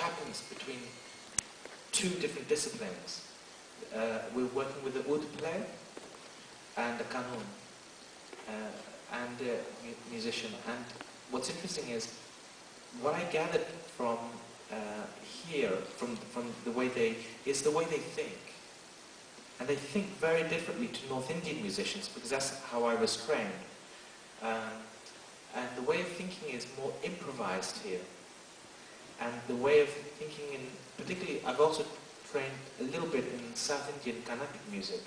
happens between two different disciplines. We're working with the Oud player and the Qanun and the musician. And what's interesting is what I gathered from here, from the way they think. And they think very differently to North Indian musicians, because that's how I was trained. And the way of thinking is more improvised here. And the way of thinking particularly, I've also trained a little bit in South Indian Carnatic music,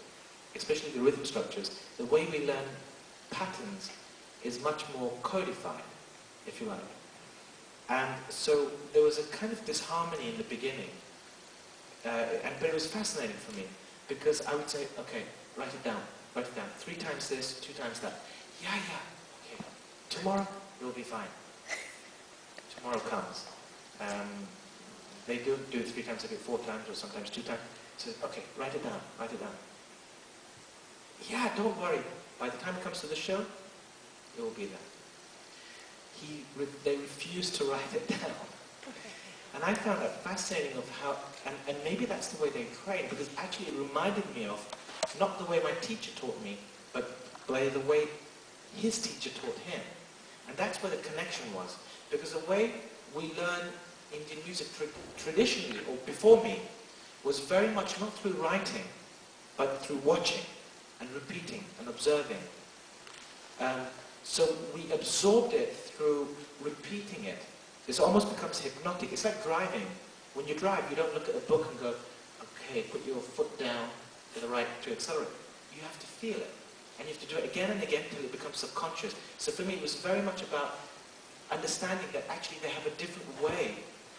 especially the rhythm structures. The way we learn patterns is much more codified, if you like. And so there was a kind of disharmony in the beginning. But it was fascinating for me, because I would say, okay, write it down, 3 times this, 2 times that. Yeah, okay, tomorrow you'll be fine. Tomorrow comes. They do it 3 times, they do it 4 times, or sometimes 2 times. So, okay, write it down. Yeah, don't worry. By the time it comes to the show, it will be there. They refused to write it down. And I found that fascinating of how, and maybe that's the way they train, because actually it reminded me of not the way my teacher taught me, but by the way his teacher taught him. And that's where the connection was. Because the way we learn Indian music traditionally, or before me, was very much not through writing, but through watching and repeating and observing. So we absorbed it through repeating it. It almost becomes hypnotic. It's like driving. When you drive, you don't look at a book and go, okay, put your foot down to the right to accelerate. You have to feel it. And you have to do it again and again until it becomes subconscious. So for me, it was very much about understanding that actually they have a different way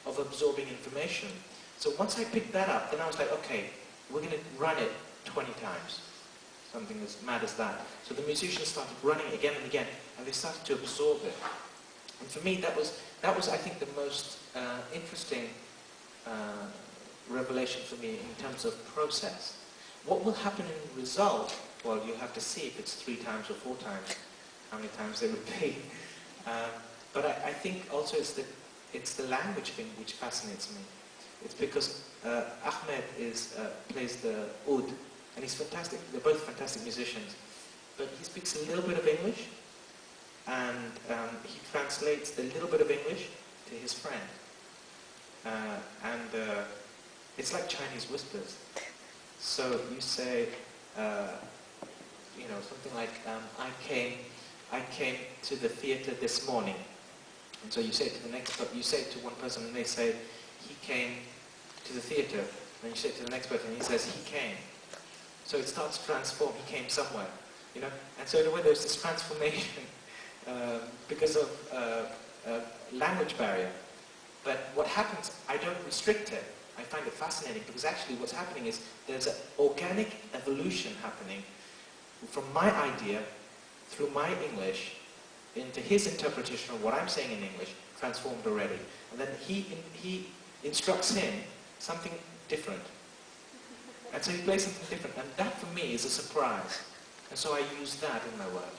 of absorbing information. So once I picked that up, then I was like, okay, we're going to run it 20 times. Something as mad as that. So the musicians started running it again and again, and they started to absorb it. And for me, that was I think, the most interesting revelation for me in terms of process. What will happen in the result? Well, you'll have to see if it's 3 times or 4 times, how many times they repeat. But I think also it's the language thing which fascinates me. It's because Ahmed plays the oud, and he's fantastic. They're both fantastic musicians. But he speaks a little bit of English, and he translates the little bit of English to his friend. It's like Chinese whispers. So you say, something like, I came to the theater this morning. And so you say it to the next, but you say it to one person and they say, he came to the theater. Then you say it to the next person and he says, he came. So it starts to transform, he came somewhere, And so in a way there's this transformation because of language barrier. But what happens, I don't restrict it. I find it fascinating because actually what's happening is there's an organic evolution happening from my idea through my English into his interpretation of what I'm saying in English, transformed already. And then he instructs him something different. And so he plays something different. And that for me is a surprise. And so I use that in my work.